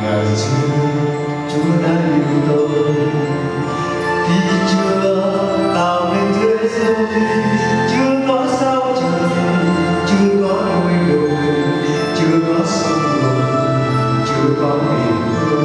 ngày xưa Chúa đã yêu tôi khi chưa tạo nên thế giới, chưa có sao trời, chưa có núi đồi, chưa có sông ngòi, chưa có biển khơi.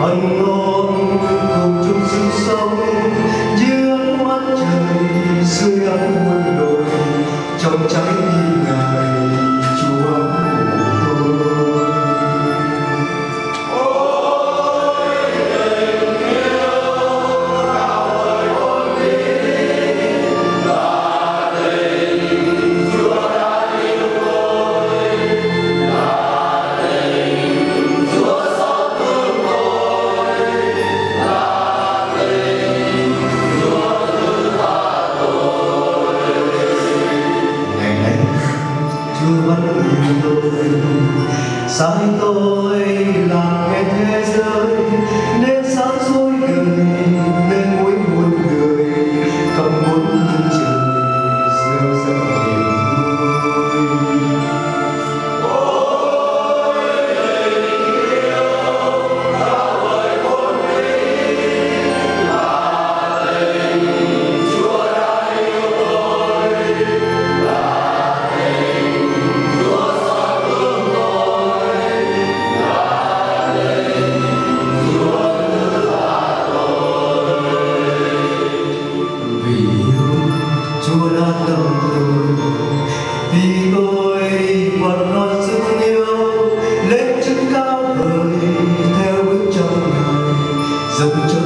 Anh ngôn cùng chung sự sống như ánh mắt trời dưới ánh muôn đồi trong trái tim Ngài Chúa của tôi. Ôi tình yêu cao vời hôn vĩ là tình Chúa đã yêu tôi, là tình Chúa xót thương tôi, là tình Chúa thứ tha tôi. Ngày nay Chúa vẫn yêu tôi, sai tôi làm nghe thế giới nên sáng dối người, nên mỗi muôn người cầm muốn như trời rêu rao niềm vui. Ôi tình yêu cao vời hôn vĩ là tình Chúa đã yêu tôi, là tình Chúa xót thương tôi, là tình Chúa thứ tha tôi. Vì yêu Chúa đã tâm tôi, vì tôi vẫn còn sức yêu lên chân cao vời theo bước chân Ngài dâng cho